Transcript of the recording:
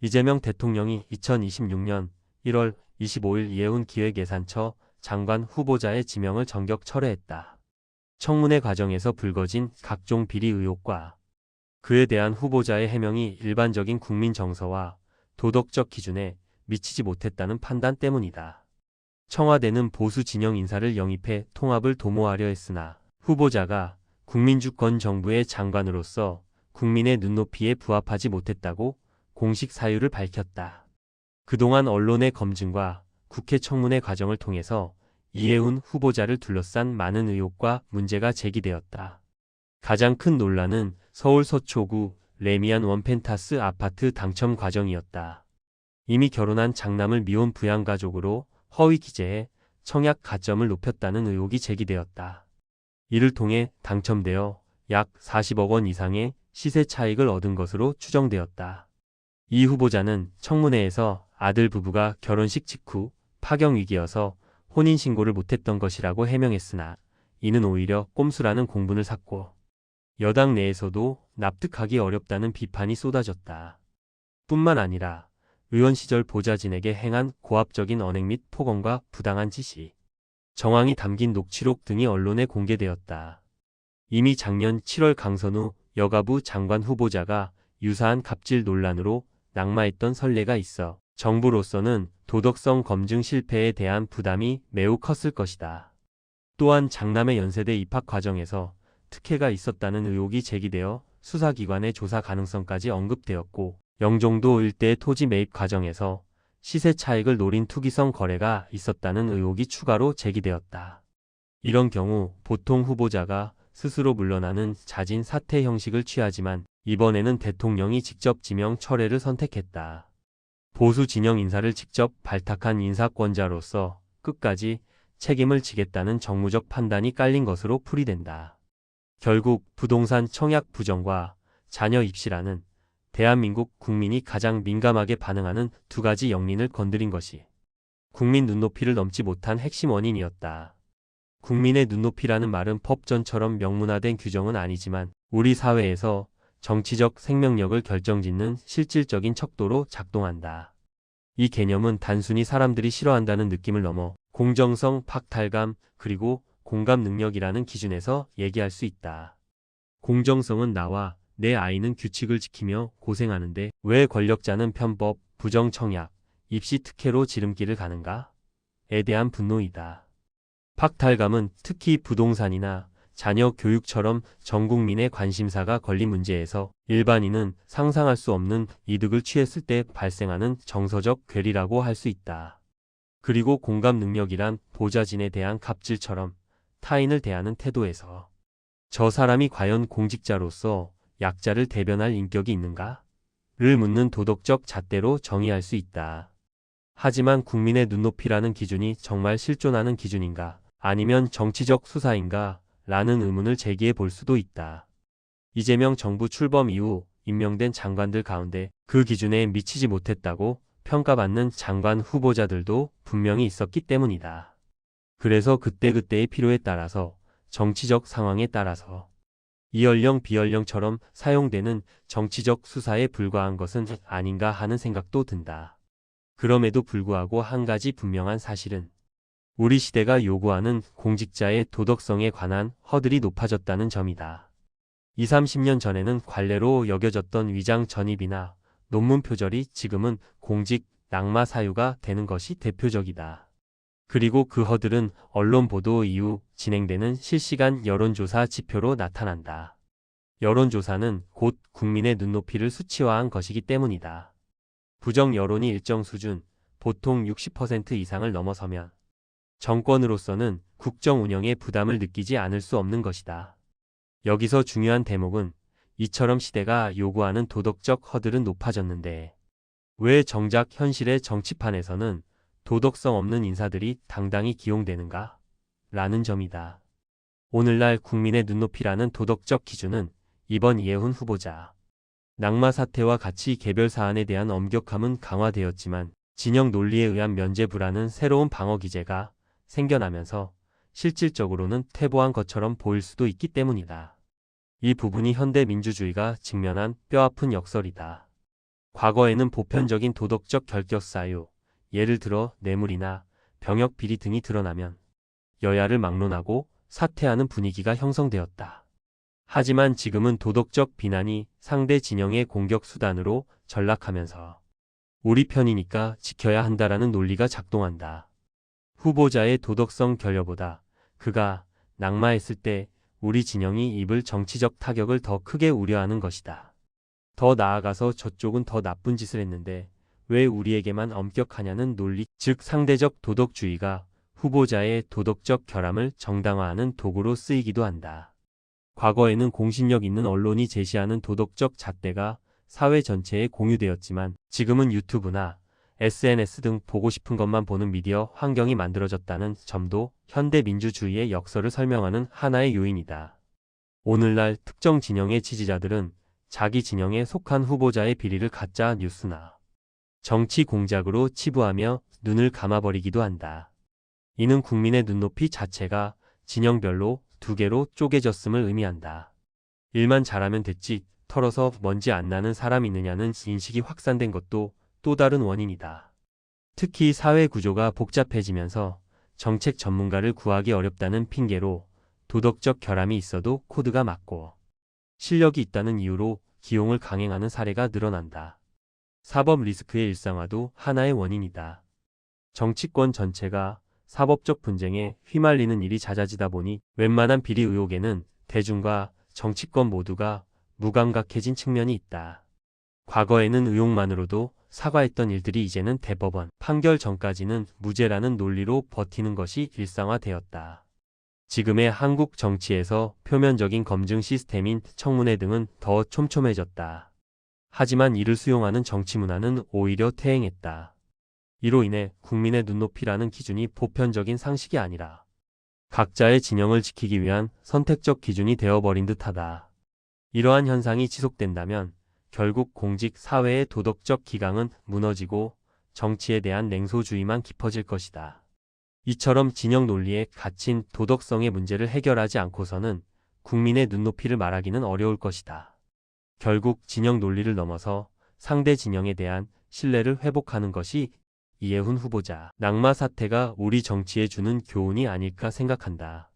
이재명 대통령이 2026년 1월 25일 이해훈 기획예산처 장관 후보자의 지명을 전격 철회했다. 청문회 과정에서 불거진 각종 비리 의혹과 그에 대한 후보자의 해명이 일반적인 국민 정서와 도덕적 기준에 미치지 못했다는 판단 때문이다. 청와대는 보수 진영 인사를 영입해 통합을 도모하려 했으나 후보자가 국민주권 정부의 장관으로서 국민의 눈높이에 부합하지 못했다고 공식 사유를 밝혔다. 그동안 언론의 검증과 국회 청문회 과정을 통해서 이해훈 후보자를 둘러싼 많은 의혹과 문제가 제기되었다. 가장 큰 논란은 서울 서초구 레미안 원펜타스 아파트 당첨 과정이었다. 이미 결혼한 장남을 미혼 부양가족으로 허위 기재해 청약 가점을 높였다는 의혹이 제기되었다. 이를 통해 당첨되어 약 40억 원 이상의 시세 차익을 얻은 것으로 추정되었다. 이 후보자는 청문회에서 아들 부부가 결혼식 직후 파경 위기여서 혼인신고를 못했던 것이라고 해명했으나 이는 오히려 꼼수라는 공분을 샀고 여당 내에서도 납득하기 어렵다는 비판이 쏟아졌다. 뿐만 아니라 의원 시절 보좌진에게 행한 고압적인 언행 및 폭언과 부당한 지시, 정황이 담긴 녹취록 등이 언론에 공개되었다. 이미 작년 7월 강선우 여가부 장관 후보자가 유사한 갑질 논란으로 낙마했던 선례가 있어 정부로서는 도덕성 검증 실패에 대한 부담이 매우 컸을 것이다. 또한 장남의 연세대 입학 과정에서 특혜가 있었다는 의혹이 제기되어 수사기관의 조사 가능성까지 언급되었고 영종도 일대 토지 매입 과정에서 시세 차익을 노린 투기성 거래가 있었다는 의혹이 추가로 제기되었다. 이런 경우 보통 후보자가 스스로 물러나는 자진 사퇴 형식을 취하지만 이번에는 대통령이 직접 지명 철회를 선택했다. 보수 진영 인사를 직접 발탁한 인사권자로서 끝까지 책임을 지겠다는 정무적 판단이 깔린 것으로 풀이된다. 결국 부동산 청약 부정과 자녀 입시라는 대한민국 국민이 가장 민감하게 반응하는 두 가지 영린을 건드린 것이 국민 눈높이를 넘지 못한 핵심 원인이었다. 국민의 눈높이라는 말은 법전처럼 명문화된 규정은 아니지만 우리 사회에서 정치적 생명력을 결정짓는 실질적인 척도로 작동한다. 이 개념은 단순히 사람들이 싫어한다는 느낌을 넘어 공정성, 박탈감, 그리고 공감 능력이라는 기준에서 얘기할 수 있다. 공정성은 나와 내 아이는 규칙을 지키며 고생하는데 왜 권력자는 편법, 부정청약, 입시 특혜로 지름길을 가는가? 에 대한 분노이다. 박탈감은 특히 부동산이나 자녀 교육처럼 전 국민의 관심사가 걸린 문제에서 일반인은 상상할 수 없는 이득을 취했을 때 발생하는 정서적 괴리라고 할 수 있다. 그리고 공감 능력이란 보좌진에 대한 갑질처럼 타인을 대하는 태도에서 저 사람이 과연 공직자로서 약자를 대변할 인격이 있는가? 를 묻는 도덕적 잣대로 정의할 수 있다. 하지만 국민의 눈높이라는 기준이 정말 실존하는 기준인가? 아니면 정치적 수사인가? 라는 의문을 제기해 볼 수도 있다. 이재명 정부 출범 이후 임명된 장관들 가운데 그 기준에 미치지 못했다고 평가받는 장관 후보자들도 분명히 있었기 때문이다. 그래서 그때그때의 필요에 따라서 정치적 상황에 따라서 이연령 비연령처럼 사용되는 정치적 수사에 불과한 것은 아닌가 하는 생각도 든다. 그럼에도 불구하고 한 가지 분명한 사실은 우리 시대가 요구하는 공직자의 도덕성에 관한 허들이 높아졌다는 점이다. 20, 30년 전에는 관례로 여겨졌던 위장 전입이나 논문 표절이 지금은 공직 낙마 사유가 되는 것이 대표적이다. 그리고 그 허들은 언론 보도 이후 진행되는 실시간 여론조사 지표로 나타난다. 여론조사는 곧 국민의 눈높이를 수치화한 것이기 때문이다. 부정 여론이 일정 수준, 보통 60% 이상을 넘어서면 정권으로서는 국정 운영에 부담을 느끼지 않을 수 없는 것이다. 여기서 중요한 대목은 이처럼 시대가 요구하는 도덕적 허들은 높아졌는데 왜 정작 현실의 정치판에서는 도덕성 없는 인사들이 당당히 기용되는가? 라는 점이다. 오늘날 국민의 눈높이라는 도덕적 기준은 이번 이해훈 후보자 낙마 사태와 같이 개별 사안에 대한 엄격함은 강화되었지만 진영 논리에 의한 면죄 부라는 새로운 방어 기제가 생겨나면서 실질적으로는 퇴보한 것처럼 보일 수도 있기 때문이다. 이 부분이 현대 민주주의가 직면한 뼈아픈 역설이다. 과거에는 보편적인 도덕적 결격 사유, 예를 들어 뇌물이나 병역 비리 등이 드러나면 여야를 막론하고 사퇴하는 분위기가 형성되었다. 하지만 지금은 도덕적 비난이 상대 진영의 공격 수단으로 전락하면서 우리 편이니까 지켜야 한다라는 논리가 작동한다. 후보자의 도덕성 결여보다 그가 낙마했을 때 우리 진영이 입을 정치적 타격을 더 크게 우려하는 것이다. 더 나아가서 저쪽은 더 나쁜 짓을 했는데 왜 우리에게만 엄격하냐는 논리, 즉 상대적 도덕주의가 후보자의 도덕적 결함을 정당화하는 도구로 쓰이기도 한다. 과거에는 공신력 있는 언론이 제시하는 도덕적 잣대가 사회 전체에 공유되었지만 지금은 유튜브나 SNS 등 보고 싶은 것만 보는 미디어 환경이 만들어졌다는 점도 현대 민주주의의 역설을 설명하는 하나의 요인이다. 오늘날 특정 진영의 지지자들은 자기 진영에 속한 후보자의 비리를 가짜 뉴스나 정치 공작으로 치부하며 눈을 감아버리기도 한다. 이는 국민의 눈높이 자체가 진영별로 두 개로 쪼개졌음을 의미한다. 일만 잘하면 됐지 털어서 먼지 안 나는 사람 있느냐는 인식이 확산된 것도 또 다른 원인이다. 특히 사회 구조가 복잡해지면서 정책 전문가를 구하기 어렵다는 핑계로 도덕적 결함이 있어도 코드가 맞고 실력이 있다는 이유로 기용을 강행하는 사례가 늘어난다. 사법 리스크의 일상화도 하나의 원인이다. 정치권 전체가 사법적 분쟁에 휘말리는 일이 잦아지다 보니 웬만한 비리 의혹에는 대중과 정치권 모두가 무감각해진 측면이 있다. 과거에는 의혹만으로도 사과했던 일들이 이제는 대법원 판결 전까지는 무죄라는 논리로 버티는 것이 일상화되었다. 지금의 한국 정치에서 표면적인 검증 시스템인 청문회 등은 더 촘촘해졌다. 하지만 이를 수용하는 정치 문화는 오히려 퇴행했다. 이로 인해 국민의 눈높이라는 기준이 보편적인 상식이 아니라 각자의 진영을 지키기 위한 선택적 기준이 되어버린 듯하다. 이러한 현상이 지속된다면 결국 공직 사회의 도덕적 기강은 무너지고 정치에 대한 냉소주의만 깊어질 것이다. 이처럼 진영 논리에 갇힌 도덕성의 문제를 해결하지 않고서는 국민의 눈높이를 말하기는 어려울 것이다. 결국 진영 논리를 넘어서 상대 진영에 대한 신뢰를 회복하는 것이 이해훈 후보자 낙마 사태가 우리 정치에 주는 교훈이 아닐까 생각한다.